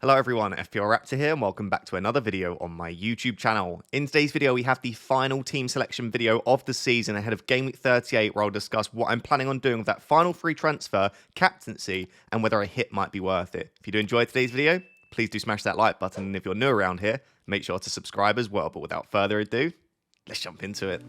Hello everyone, FPL Raptor here and welcome back to another video on my YouTube channel. In today's video we have the final team selection video of the season ahead of Game Week 38 where I'll discuss what I'm planning on doing with that final free transfer, captaincy, and whether a hit might be worth it. If you do enjoy today's video, please do smash that like button, and if you're new around here, make sure to subscribe as well. But without further ado, let's jump into it.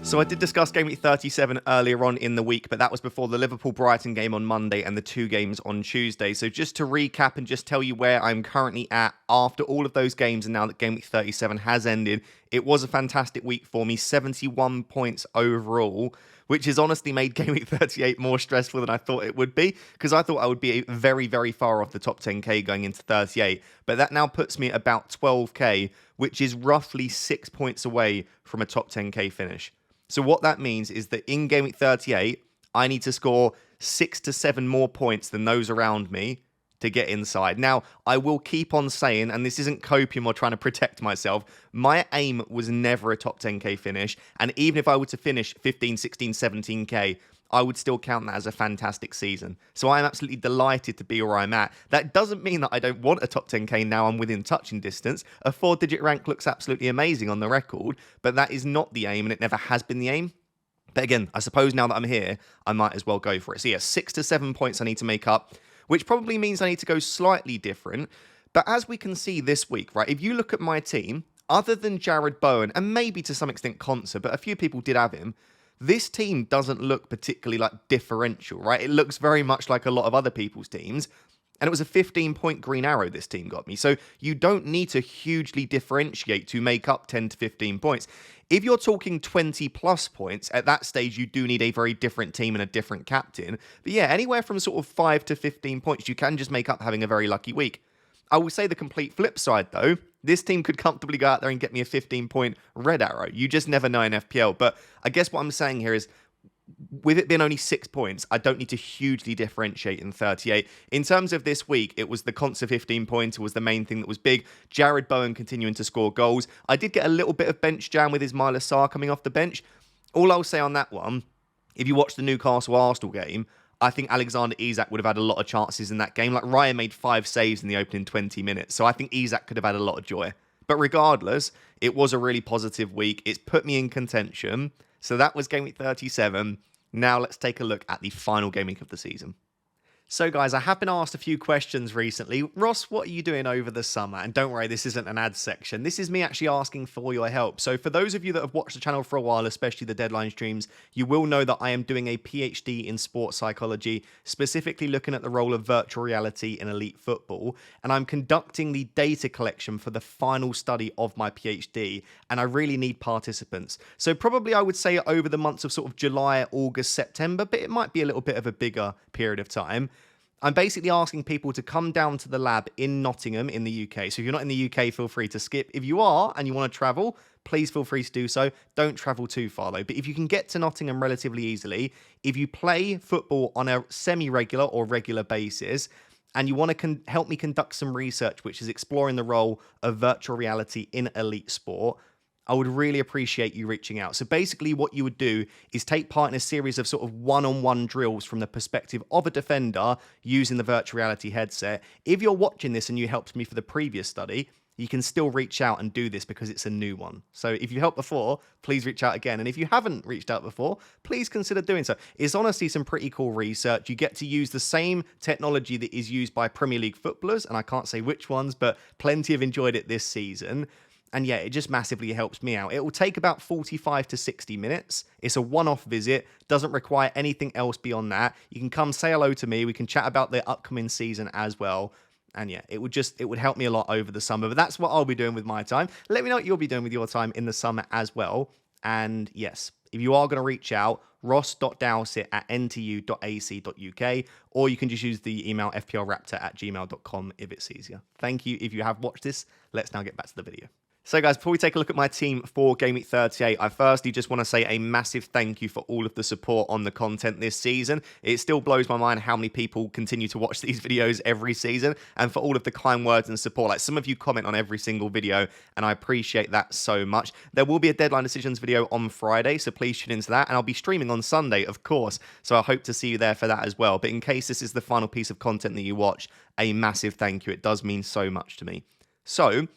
So I did discuss Game Week 37 earlier on in the week, but that was before the Liverpool-Brighton game on Monday and the two games on Tuesday. So just to recap and just tell you where I'm currently at after all of those games and now that Game Week 37 has ended, it was a fantastic week for me, 71 points overall, which has honestly made Game Week 38 more stressful than I thought it would be, because I thought I would be very, very far off the top 10k going into 38, but that now puts me at about 12k, which is roughly 6 points away from a top 10k finish. So what that means is that in Game Week 38, I need to score 6 to 7 more points than those around me to get inside. Now, I will keep on saying, and this isn't copium or trying to protect myself, my aim was never a top 10k finish, and even if I were to finish 15, 16, 17k, I would still count that as a fantastic season. So I'm absolutely delighted to be where I'm at. That doesn't mean that I don't want a top 10k now I'm within touching distance. A 4-digit rank looks absolutely amazing on the record, but that is not the aim, and it never has been the aim. But again, I suppose now that I'm here, I might as well go for it. So yeah, 6 to 7 points I need to make up, which probably means I need to go slightly different. But as we can see this week, right, if you look at my team, other than Jared Bowen, and maybe to some extent Conser, but a few people did have him, this team doesn't look particularly like differential, right? It looks very much like a lot of other people's teams. And it was a 15-point green arrow this team got me. So you don't need to hugely differentiate to make up 10 to 15 points. If you're talking 20 plus points, at that stage, you do need a very different team and a different captain. But yeah, anywhere from sort of 5 to 15 points, you can just make up having a very lucky week. I will say the complete flip side, though. This team could comfortably go out there and get me a 15-point red arrow. You just never know in FPL. But I guess what I'm saying here is, with it being only 6 points, I don't need to hugely differentiate in 38. In terms of this week, it was the Conser 15-pointer was the main thing that was big. Jared Bowen continuing to score goals. I did get a little bit of bench jam with Ismail Assar coming off the bench. All I'll say on that one, if you watch the Newcastle-Arsenal game, I think Alexander Isak would have had a lot of chances in that game. Like, Ryan made 5 saves in the opening 20 minutes, so I think Isak could have had a lot of joy. But regardless, it was a really positive week. It's put me in contention. So that was Game Week 37. Now let's take a look at the final game week of the season. So guys, I have been asked a few questions recently. Ross, what are you doing over the summer? And don't worry, this isn't an ad section. This is me actually asking for your help. So for those of you that have watched the channel for a while, especially the deadline streams, you will know that I am doing a PhD in sports psychology, specifically looking at the role of virtual reality in elite football. And I'm conducting the data collection for the final study of my PhD. And I really need participants. So probably I would say over the months of sort of July, August, September, but it might be a little bit of a bigger period of time. I'm basically asking people to come down to the lab in Nottingham in the UK. So if you're not in the UK, feel free to skip. If you are and you want to travel, please feel free to do so. Don't travel too far though. But if you can get to Nottingham relatively easily, if you play football on a semi-regular or regular basis, and you want to help me conduct some research, which is exploring the role of virtual reality in elite sport, I would really appreciate you reaching out. So basically what you would do is take part in a series of sort of one-on-one drills from the perspective of a defender using the virtual reality headset. If you're watching this and you helped me for the previous study, you can still reach out and do this because it's a new one. So if you helped before, please reach out again. And if you haven't reached out before, please consider doing so. It's honestly some pretty cool research. You get to use the same technology that is used by Premier League footballers, and I can't say which ones, but plenty have enjoyed it this season. And yeah, it just massively helps me out. It will take about 45 to 60 minutes. It's a one-off visit, doesn't require anything else beyond that. You can come say hello to me. We can chat about the upcoming season as well. And yeah, it would help me a lot over the summer. But that's what I'll be doing with my time. Let me know what you'll be doing with your time in the summer as well. And yes, if you are going to reach out, ross.dowsett@ntu.ac.uk, or you can just use the email fplraptor@gmail.com if it's easier. Thank you if you have watched this. Let's now get back to the video. So guys, before we take a look at my team for Game Week 38, I firstly just want to say a massive thank you for all of the support on the content this season. It still blows my mind how many people continue to watch these videos every season, and for all of the kind words and support. Like, some of you comment on every single video, and I appreciate that so much. There will be a deadline decisions video on Friday, so please tune into that, and I'll be streaming on Sunday, of course, so I hope to see you there for that as well. But in case this is the final piece of content that you watch, a massive thank you. It does mean so much to me. So,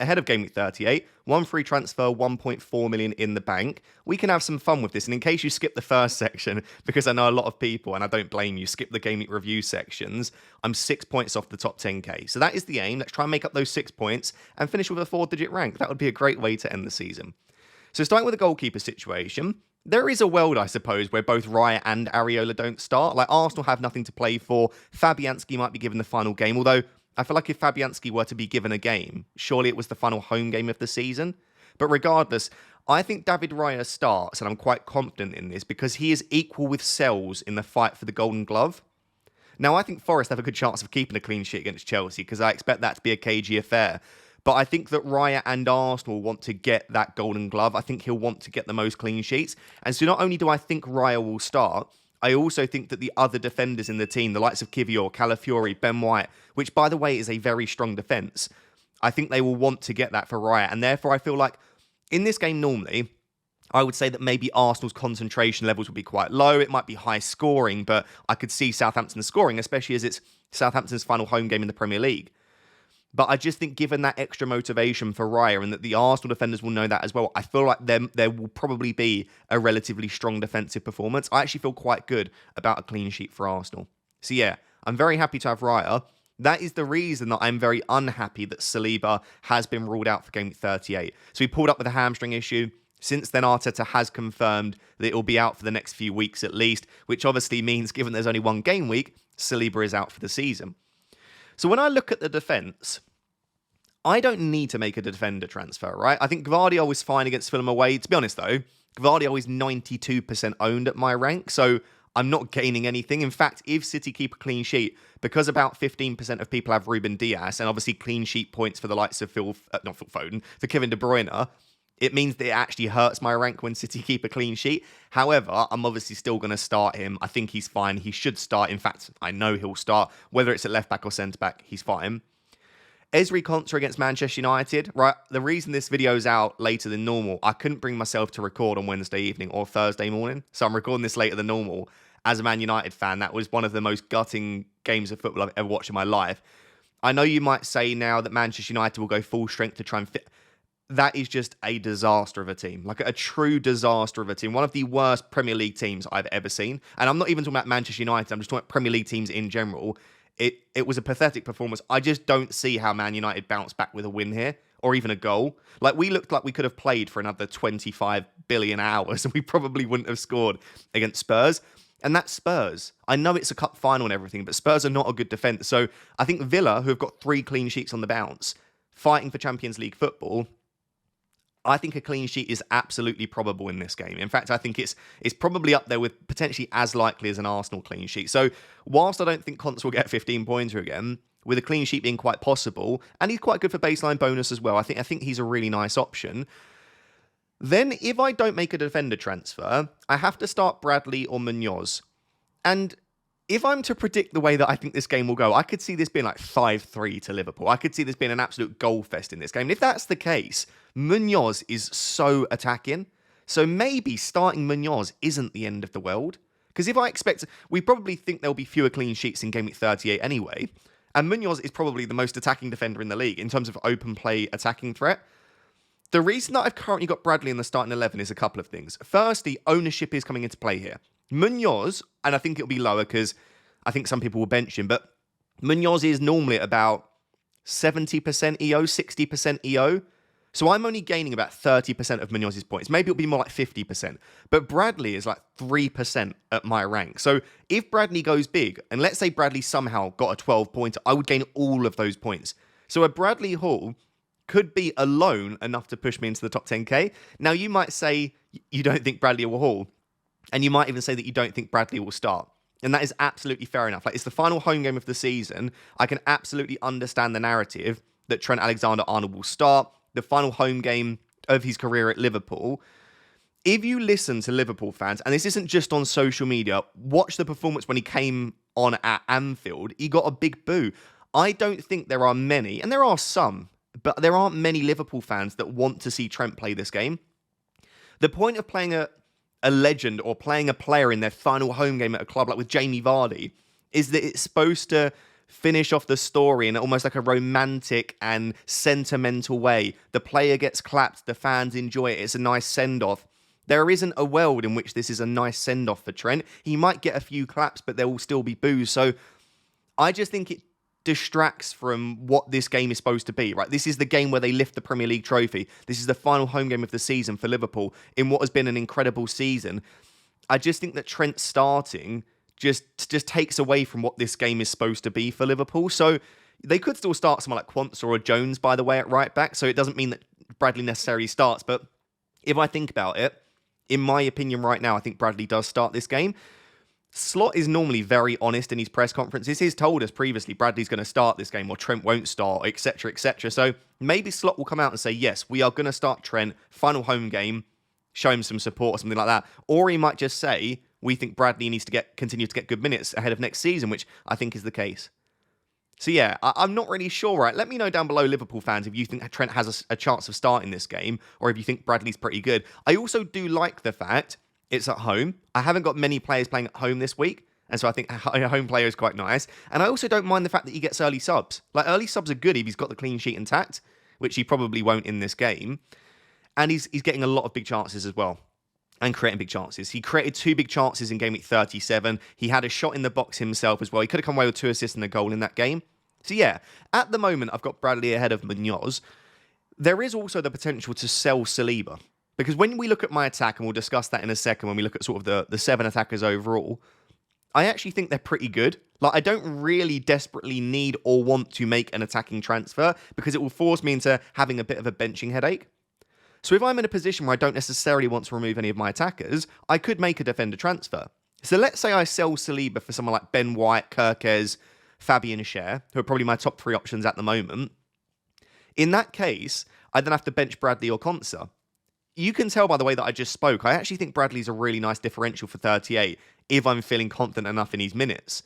ahead of Game Week 38, one free transfer, 1.4 million in the bank. We can have some fun with this. And in case you skip the first section, because I know a lot of people, and I don't blame you, skip the Game Week review sections, I'm 6 points off the top 10k. So that is the aim. Let's try and make up those 6 points and finish with a 4-digit rank. That would be a great way to end the season. So starting with the goalkeeper situation, there is a world, I suppose, where both Raya and Areola don't start. Like, Arsenal have nothing to play for. Fabianski might be given the final game, although I feel like if Fabianski were to be given a game, surely it was the final home game of the season. But regardless, I think David Raya starts, and I'm quite confident in this, because he is equal with Sells in the fight for the Golden Glove. Now, I think Forest have a good chance of keeping a clean sheet against Chelsea, because I expect that to be a cagey affair. But I think that Raya and Arsenal want to get that Golden Glove. I think he'll want to get the most clean sheets. And so not only do I think Raya will start, I also think that the other defenders in the team, the likes of Kivior, Calafiori, Ben White, which, by the way, is a very strong defence, I think they will want to get that for Raya. And therefore, I feel like in this game normally, I would say that maybe Arsenal's concentration levels would be quite low. It might be high scoring, but I could see Southampton scoring, especially as it's Southampton's final home game in the Premier League. But I just think given that extra motivation for Raya and that the Arsenal defenders will know that as well, I feel like there will probably be a relatively strong defensive performance. I actually feel quite good about a clean sheet for Arsenal. So yeah, I'm very happy to have Raya. That is the reason that I'm very unhappy that Saliba has been ruled out for Game Week 38. So he pulled up with a hamstring issue. Since then, Arteta has confirmed that it will be out for the next few weeks at least, which obviously means, given there's only one game week, Saliba is out for the season. So when I look at the defence, I don't need to make a defender transfer, right? I think Gvardiol is fine against Fulham away. To be honest, though, Gvardiol is 92% owned at my rank, so I'm not gaining anything. In fact, if City keep a clean sheet, because about 15% of people have Ruben Dias, and obviously clean sheet points for the likes of for Kevin De Bruyne, it means that it actually hurts my rank when City keep a clean sheet. However, I'm obviously still going to start him. I think he's fine. He should start. In fact, I know he'll start. Whether it's at left back or centre back, he's fine. Ezri Konsa against Manchester United, right? The reason this video is out later than normal, I couldn't bring myself to record on Wednesday evening or Thursday morning. So I'm recording this later than normal. As a Man United fan, that was one of the most gutting games of football I've ever watched in my life. I know you might say now that Manchester United will go full strength to try and fit. That is just a disaster of a team. Like a true disaster of a team. One of the worst Premier League teams I've ever seen. And I'm not even talking about Manchester United. I'm just talking about Premier League teams in general. It was a pathetic performance. I just don't see how Man United bounced back with a win here, or even a goal. Like, we looked like we could have played for another 25 billion hours, and we probably wouldn't have scored against Spurs. And that's Spurs. I know it's a cup final and everything, but Spurs are not a good defence. So I think Villa, who have got 3 clean sheets on the bounce, fighting for Champions League football, I think a clean sheet is absolutely probable in this game. In fact, I think it's probably up there with potentially as likely as an Arsenal clean sheet. So whilst I don't think Konsa will get a 15-pointer again, with a clean sheet being quite possible, and he's quite good for baseline bonus as well, I think he's a really nice option. Then if I don't make a defender transfer, I have to start Bradley or Munoz. And if I'm to predict the way that I think this game will go, I could see this being like 5-3 to Liverpool. I could see this being an absolute goal fest in this game. And if that's the case, Munoz is so attacking. So maybe starting Munoz isn't the end of the world. Because if I expect, we probably think there'll be fewer clean sheets in Game Week 38 anyway. And Munoz is probably the most attacking defender in the league in terms of open play attacking threat. The reason that I've currently got Bradley in the starting 11 is a couple of things. Firstly, ownership is coming into play here. Munoz, and I think it'll be lower because I think some people will bench him, but Munoz is normally at about 70% EO, 60% EO. So I'm only gaining about 30% of Munoz's points. Maybe it'll be more like 50%. But Bradley is like 3% at my rank. So if Bradley goes big, and let's say Bradley somehow got a 12-pointer, I would gain all of those points. So a Bradley haul could be alone enough to push me into the top 10k. Now, you might say you don't think Bradley will haul. And you might even say that you don't think Bradley will start. And that is absolutely fair enough. Like, it's the final home game of the season. I can absolutely understand the narrative that Trent Alexander-Arnold will start. the final home game of his career at Liverpool. If you listen to Liverpool fans, and this isn't just on social media, watch the performance when he came on at Anfield. He got a big boo. I don't think there are many, and there are some, but there aren't many Liverpool fans that want to see Trent play this game. The point of playing a legend or playing a player in their final home game at a club like with Jamie Vardy is that it's supposed to finish off the story in almost like a romantic and sentimental way. The player gets clapped, the fans enjoy it, it's a nice send-off. There isn't a world in which this is a nice send-off for Trent. He might get a few claps, but there will still be boos. So I just think it distracts from what this game is supposed to be, right? This is the game where they lift the Premier League trophy. This is the final home game of the season for Liverpool in what has been an incredible season. I just think that Trent starting just takes away from what this game is supposed to be for Liverpool. So they could still start someone like Quansah or Jones, by the way, at right back. So it doesn't mean that Bradley necessarily starts. But if I think about it, in my opinion right now, I think Bradley does start this game. Slot is normally very honest in his press conferences. He's told us previously Bradley's going to start this game or Trent won't start, etc., etc. So maybe Slot will come out and say, yes, we are going to start Trent, final home game, show him some support or something like that. Or he might just say, we think Bradley needs to continue to get good minutes ahead of next season, which I think is the case. So yeah, I'm not really sure, right? Let me know down below, Liverpool fans, if you think Trent has a chance of starting this game or if you think Bradley's pretty good. I also do like the fact it's at home. I haven't got many players playing at home this week, and so I think a home player is quite nice. And I also don't mind the fact that he gets early subs. Like, early subs are good if he's got the clean sheet intact, which he probably won't in this game. And he's getting a lot of big chances as well. And creating big chances. He created 2 big chances in Gameweek 37. He had a shot in the box himself as well. He could have come away with 2 assists and a goal in that game. So yeah, at the moment, I've got Bradley ahead of Munoz. There is also the potential to sell Saliba. Because when we look at my attack, and we'll discuss that in a second when we look at sort of the 7 attackers overall, I actually think they're pretty good. Like, I don't really desperately need or want to make an attacking transfer because it will force me into having a bit of a benching headache. So if I'm in a position where I don't necessarily want to remove any of my attackers, I could make a defender transfer. So let's say I sell Saliba for someone like Ben White, Kirkez, Fabian Schär, who are probably my top 3 options at the moment. In that case, I then have to bench Bradley or Quansah. You can tell by the way that I just spoke, I actually think Bradley's a really nice differential for 38 if I'm feeling confident enough in his minutes.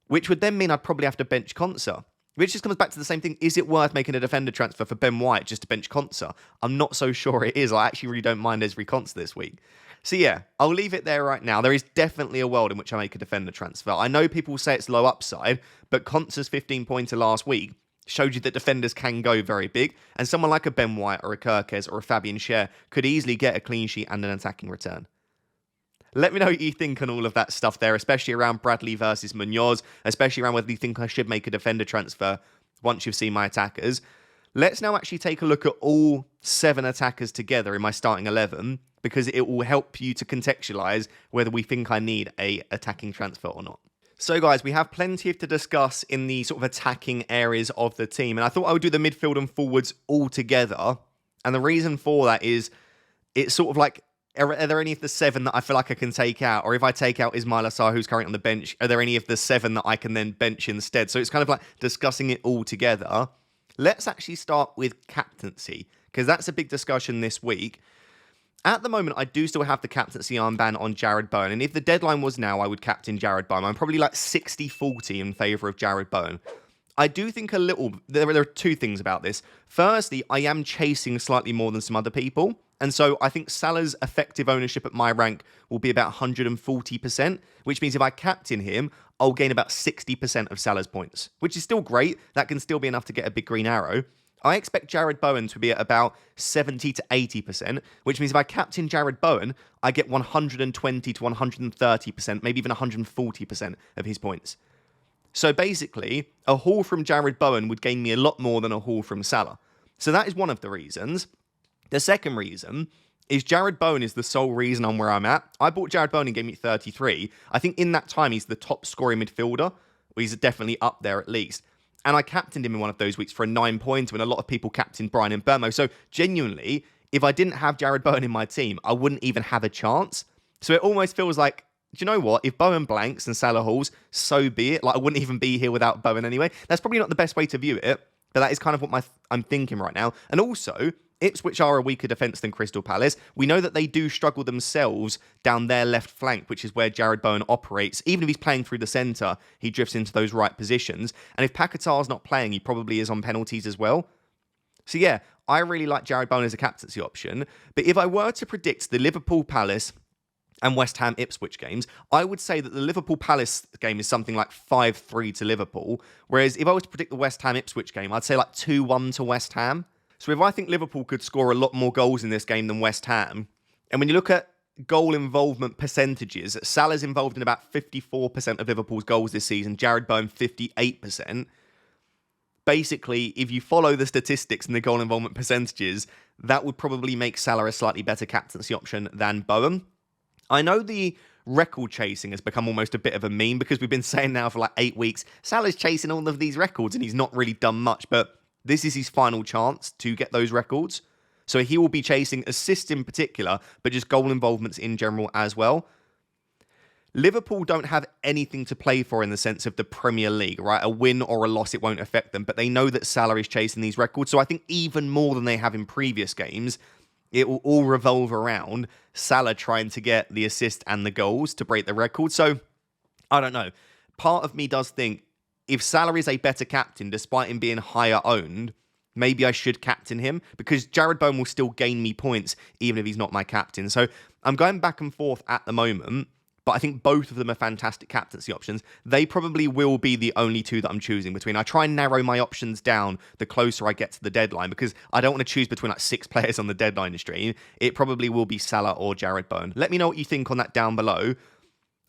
Which would then mean I'd probably have to bench Quansah. Which just comes back to the same thing. Is it worth making a defender transfer for Ben White just to bench Quansah? I'm not so sure it is. I actually really don't mind Esri Quansah this week. So yeah, I'll leave it there right now. There is definitely a world in which I make a defender transfer. I know people say it's low upside, but Quansah's 15-pointer last week showed you that defenders can go very big, and someone like a Ben White or a Kirkez or a Fabian Schär could easily get a clean sheet and an attacking return. Let me know what you think on all of that stuff there, especially around Bradley versus Munoz, especially around whether you think I should make a defender transfer once you've seen my attackers. Let's now actually take a look at all 7 attackers together in my starting 11, because it will help you to contextualize whether we think I need a attacking transfer or not. So guys, we have plenty to discuss in the sort of attacking areas of the team, and I thought I would do the midfield and forwards all together. And the reason for that is it's sort of like, are there any of the 7 that I feel like I can take out? Or if I take out Ismail Assar, who's currently on the bench, are there any of the 7 that I can then bench instead? So it's kind of like discussing it all together. Let's actually start with captaincy, because that's a big discussion this week. At the moment, I do still have the captaincy armband on Jarrod Bowen. And if the deadline was now, I would captain Jarrod Bowen. I'm probably like 60-40 in favour of Jarrod Bowen. I do think there are 2 things about this. Firstly, I am chasing slightly more than some other people. And so I think Salah's effective ownership at my rank will be about 140%, which means if I captain him, I'll gain about 60% of Salah's points, which is still great. That can still be enough to get a big green arrow. I expect Jarrod Bowen to be at about 70 to 80%, which means if I captain Jarrod Bowen, I get 120 to 130%, maybe even 140% of his points. So basically, a haul from Jarrod Bowen would gain me a lot more than a haul from Salah. So that is one of the reasons. The second reason is Jarrod Bowen is the sole reason I'm where I'm at. I bought Jarrod Bowen in Gameweek 33. I think in that time, he's the top scoring midfielder. He's definitely up there at least. And I captained him in one of those weeks for a 9-pointer when a lot of people captained Brian Mbeumo. So genuinely, if I didn't have Jarrod Bowen in my team, I wouldn't even have a chance. So it almost feels like, do you know what? If Bowen blanks and Salah hauls, so be it. Like, I wouldn't even be here without Bowen anyway. That's probably not the best way to view it. But that is kind of what I'm thinking right now. And also, Ipswich are a weaker defence than Crystal Palace. We know that they do struggle themselves down their left flank, which is where Jared Bowen operates. Even if he's playing through the centre, he drifts into those right positions. And if Paquetá's not playing, he probably is on penalties as well. So yeah, I really like Jared Bowen as a captaincy option. But if I were to predict the Liverpool Palace and West Ham Ipswich games, I would say that the Liverpool Palace game is something like 5-3 to Liverpool. Whereas if I was to predict the West Ham Ipswich game, I'd say like 2-1 to West Ham. So if I think Liverpool could score a lot more goals in this game than West Ham, and when you look at goal involvement percentages, Salah's involved in about 54% of Liverpool's goals this season, Jared Bowen 58%. Basically, if you follow the statistics and the goal involvement percentages, that would probably make Salah a slightly better captaincy option than Bowen. I know the record chasing has become almost a bit of a meme because we've been saying now for like 8 weeks, Salah's chasing all of these records and he's not really done much, but this is his final chance to get those records. So he will be chasing assists in particular, but just goal involvements in general as well. Liverpool don't have anything to play for in the sense of the Premier League, right? A win or a loss, it won't affect them, but they know that Salah is chasing these records. So I think even more than they have in previous games, it will all revolve around Salah trying to get the assist and the goals to break the record. So I don't know. Part of me does think if Salah is a better captain, despite him being higher owned, maybe I should captain him because Jared Bowen will still gain me points even if he's not my captain. So I'm going back and forth at the moment, but I think both of them are fantastic captaincy options. They probably will be the only two that I'm choosing between. I try and narrow my options down the closer I get to the deadline because I don't want to choose between like 6 players on the deadline stream. It probably will be Salah or Jared Bowen. Let me know what you think on that down below.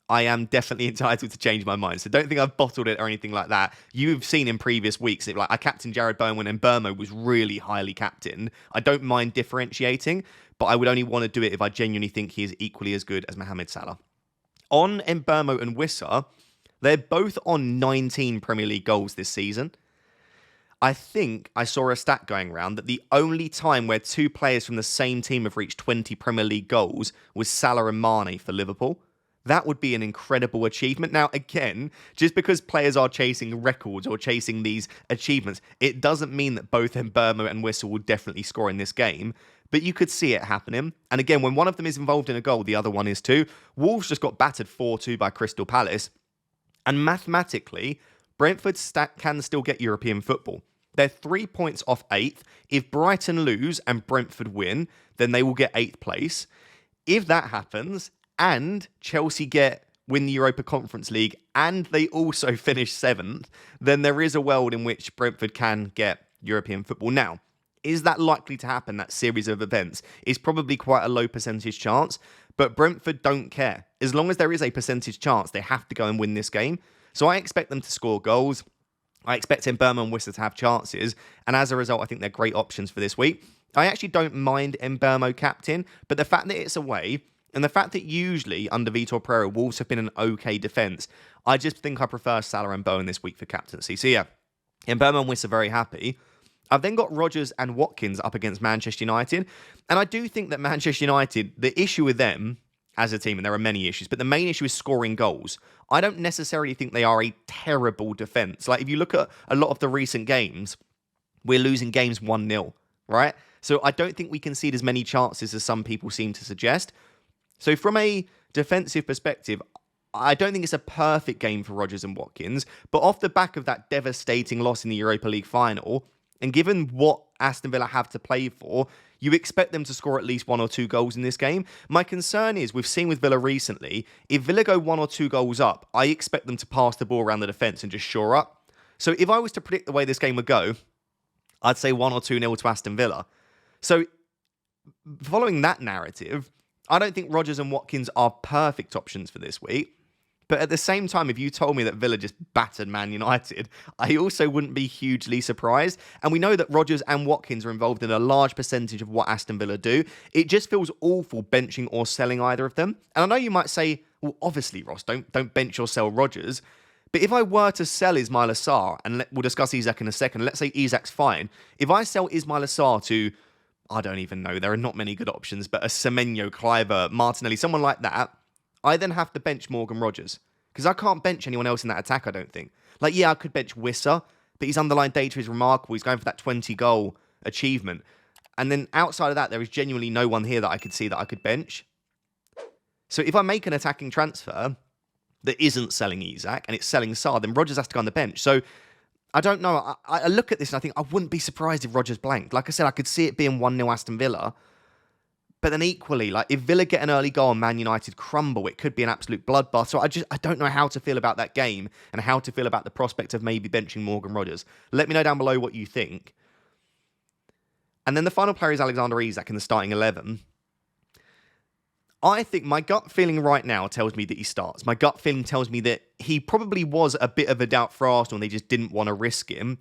I am definitely entitled to change my mind. So don't think I've bottled it or anything like that. You've seen in previous weeks, like I captained Jared Bowen when Mbeumo was really highly captained. I don't mind differentiating, but I would only want to do it if I genuinely think he is equally as good as Mohamed Salah. On Mbeumo and Wissa, they're both on 19 Premier League goals this season. I think I saw a stat going around that the only time where 2 players from the same team have reached 20 Premier League goals was Salah and Mane for Liverpool. That would be an incredible achievement. Now, again, just because players are chasing records or chasing these achievements, it doesn't mean that both Mbeumo and Wissa will definitely score in this game. But you could see it happening. And again, when one of them is involved in a goal, the other one is too. Wolves just got battered 4-2 by Crystal Palace. And mathematically, Brentford can still get European football. They're 3 points off 8th. If Brighton lose and Brentford win, then they will get 8th place. If that happens, and Chelsea win the Europa Conference League, and they also finish 7th, then there is a world in which Brentford can get European football. Now, is that likely to happen, that series of events? Is probably quite a low percentage chance, but Brentford don't care. As long as there is a percentage chance, they have to go and win this game. So I expect them to score goals. I expect Mbeumo and Wissa to have chances, and as a result, I think they're great options for this week. I actually don't mind Mbeumo captain, but the fact that it's away, and the fact that usually, under Vitor Pereira, Wolves have been an okay defence, I just think I prefer Salah and Bowen this week for captaincy. So yeah, Mbeumo and Wissa are very happy. I've then got Rodgers and Watkins up against Manchester United. And I do think that Manchester United, the issue with them as a team, and there are many issues, but the main issue is scoring goals. I don't necessarily think they are a terrible defence. Like, if you look at a lot of the recent games, we're losing games 1-0, right? So I don't think we concede as many chances as some people seem to suggest. So from a defensive perspective, I don't think it's a perfect game for Rodgers and Watkins, but off the back of that devastating loss in the Europa League final, and given what Aston Villa have to play for, you expect them to score at least 1 or 2 goals in this game. My concern is, we've seen with Villa recently, if Villa go 1 or 2 goals up, I expect them to pass the ball around the defence and just shore up. So if I was to predict the way this game would go, I'd say 1 or 2-0 to Aston Villa. So following that narrative, I don't think Rodgers and Watkins are perfect options for this week. But at the same time, if you told me that Villa just battered Man United, I also wouldn't be hugely surprised. And we know that Rodgers and Watkins are involved in a large percentage of what Aston Villa do. It just feels awful benching or selling either of them. And I know you might say, well, obviously, Ross, don't bench or sell Rodgers. But if I were to sell Ismail Assar, and we'll discuss Isak in a second, let's say Isak's fine. If I sell Ismail Assar to, I don't even know, there are not many good options, but a Semenyo, Kluivert, Martinelli, someone like that, I then have to bench Morgan Rodgers. Because I can't bench anyone else in that attack, I don't think. Like, yeah, I could bench Wissa, but his underlying data is remarkable. He's going for that 20-goal achievement. And then outside of that, there is genuinely no one here that I could see that I could bench. So if I make an attacking transfer that isn't selling Isak and it's selling Sarr, then Rodgers has to go on the bench. So I don't know. I look at this and I think I wouldn't be surprised if Rodgers blanked. Like I said, I could see it being 1-0 Aston Villa. But then equally, like if Villa get an early goal and Man United crumble, it could be an absolute bloodbath. So I don't know how to feel about that game and how to feel about the prospect of maybe benching Morgan Rodgers. Let me know down below what you think. And then the final player is Alexander Isak in the starting 11. I think my gut feeling right now tells me that he starts. My gut feeling tells me that he probably was a bit of a doubt for Arsenal and they just didn't want to risk him.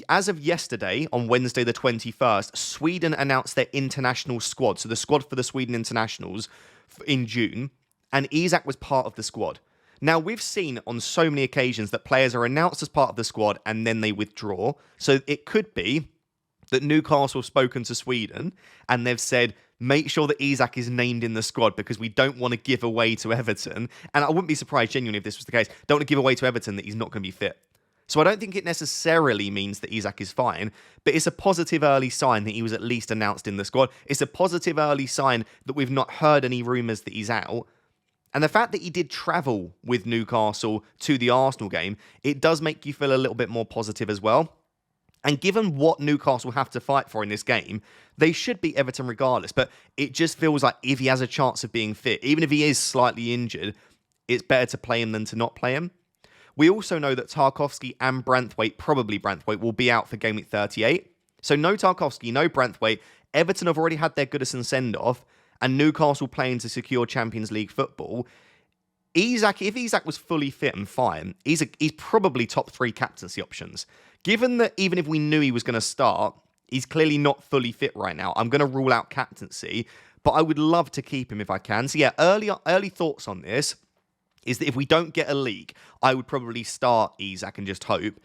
As of yesterday, on Wednesday the 21st, Sweden announced their international squad. So the squad for the Sweden internationals in June. And Isak was part of the squad. Now, we've seen on so many occasions that players are announced as part of the squad and then they withdraw. So it could be that Newcastle have spoken to Sweden and they've said, make sure that Isak is named in the squad because we don't want to give away to Everton. And I wouldn't be surprised, genuinely, if this was the case. Don't want to give away to Everton that he's not going to be fit. So I don't think it necessarily means that Isak is fine, but it's a positive early sign that he was at least announced in the squad. It's a positive early sign that we've not heard any rumours that he's out. And the fact that he did travel with Newcastle to the Arsenal game, it does make you feel a little bit more positive as well. And given what Newcastle have to fight for in this game, they should beat Everton regardless. But it just feels like if he has a chance of being fit, even if he is slightly injured, it's better to play him than to not play him. We also know that Tarkowski and Branthwaite, probably Branthwaite, will be out for Gameweek 38. So no Tarkowski, no Branthwaite. Everton have already had their Goodison send-off, and Newcastle playing to secure Champions League football. Isak, if Isak was fully fit and fine, he's probably top 3 captaincy options. Given that even if we knew he was going to start, he's clearly not fully fit right now. I'm going to rule out captaincy, but I would love to keep him if I can. So yeah, early thoughts on this is that if we don't get a leak, I would probably start Isak and just hope.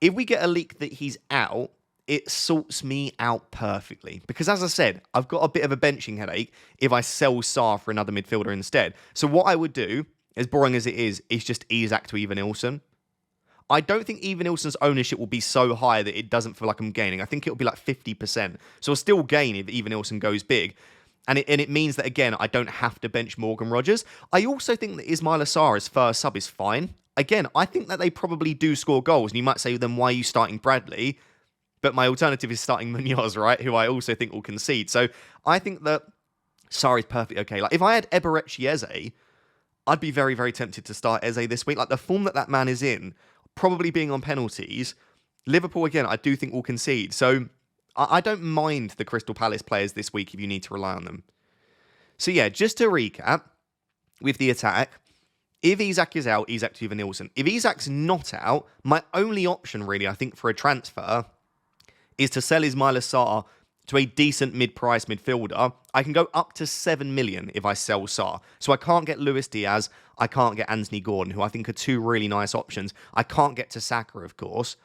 If we get a leak that he's out, it sorts me out perfectly. Because as I said, I've got a bit of a benching headache if I sell Sarr for another midfielder instead. So what I would do, as boring as it is just Isak to Evan-Ilson. I don't think Evan-Ilson's ownership will be so high that it doesn't feel like I'm gaining. I think it'll be like 50%. So I'll still gain if Evan-Ilson goes big. And it means that, again, I don't have to bench Morgan Rodgers. I also think that Ismaila Sarr's first sub is fine. Again, I think that they probably do score goals. And you might say, then why are you starting Bradley? But my alternative is starting Munoz, right? Who I also think will concede. So I think that Sarr is perfectly okay. Like, if I had Eberechi Eze, I'd be very, very tempted to start Eze this week. Like, the form that man is in, probably being on penalties, Liverpool, again, I do think will concede. So I don't mind the Crystal Palace players this week if you need to rely on them. So yeah, just to recap with the attack, if Isak is out, Isak to Evan-Ilson. If Isak's not out, my only option really, I think, for a transfer is to sell Ismaila Sarr to a decent mid-price midfielder. I can go up to 7 million if I sell Sarr. So I can't get Luis Diaz, I can't get Anthony Gordon, who I think are 2 really nice options. I can't get to Saka, of course.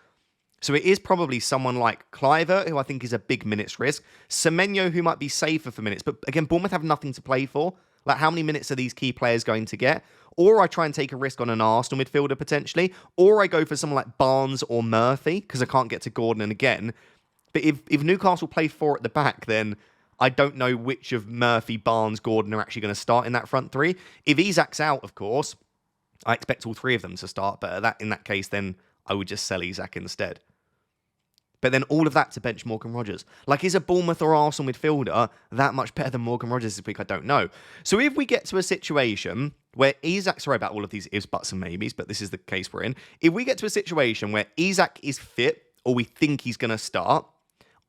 So it is probably someone like Cliver, who I think is a big minutes risk. Semenyo, who might be safer for minutes. But again, Bournemouth have nothing to play for. Like, how many minutes are these key players going to get? Or I try and take a risk on an Arsenal midfielder, potentially. Or I go for someone like Barnes or Murphy, because I can't get to Gordon and again. But if Newcastle play 4 at the back, then I don't know which of Murphy, Barnes, Gordon are actually going to start in that front 3. If Isak's out, of course, I expect all 3 of them to start. But in that case, then I would just sell Isak instead. But then all of that to bench Morgan Rodgers. Like, is a Bournemouth or Arsenal midfielder that much better than Morgan Rodgers this week? I don't know. So if we get to a situation where Isak, sorry about all of these ifs, buts and maybes, but this is the case we're in. If we get to a situation where Isak is fit, or we think he's going to start,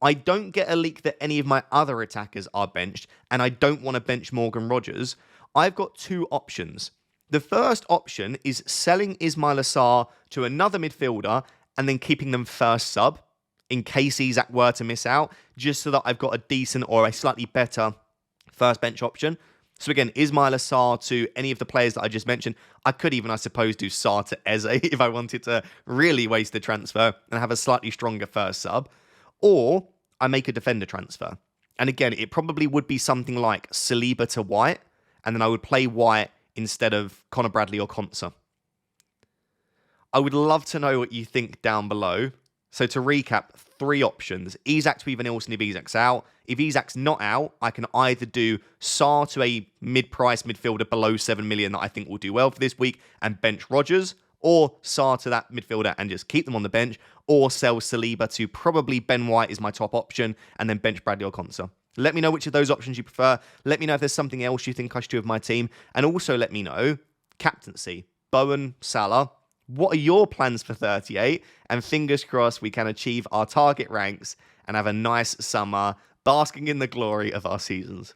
I don't get a leak that any of my other attackers are benched, and I don't want to bench Morgan Rodgers, I've got 2 options. The first option is selling Ismaila Sarr to another midfielder and then keeping them first sub in case Isak were to miss out, just so that I've got a decent or a slightly better first bench option. So again, Ismaila Sarr to any of the players that I just mentioned. I could even, I suppose, do Sarr to Eze if I wanted to really waste the transfer and have a slightly stronger first sub. Or I make a defender transfer. And again, it probably would be something like Saliba to White, and then I would play White instead of Connor Bradley or Konsa. I would love to know what you think down below. So to recap, 3 options. Isak to either Nilsson if Isak's out. If Isak's not out, I can either do Sar to a mid-price midfielder below 7 million that I think will do well for this week and bench Rodgers, or Sar to that midfielder and just keep them on the bench, or sell Saliba to probably Ben White is my top option and then bench Bradley or Konsa. Let me know which of those options you prefer. Let me know if there's something else you think I should do with my team. And also let me know, captaincy, Bowen, Salah, what are your plans for 38? And fingers crossed we can achieve our target ranks and have a nice summer, basking in the glory of our seasons.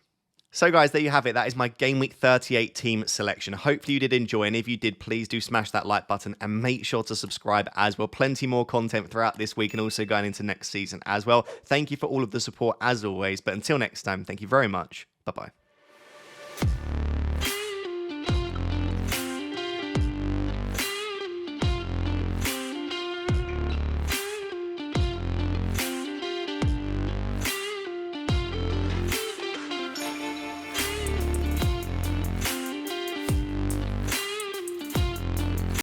So guys, there you have it. That is my Game Week 38 team selection. Hopefully you did enjoy, and if you did, please do smash that like button and make sure to subscribe as well. Plenty more content throughout this week and also going into next season as well. Thank you for all of the support as always, but until next time, thank you very much. Bye-bye.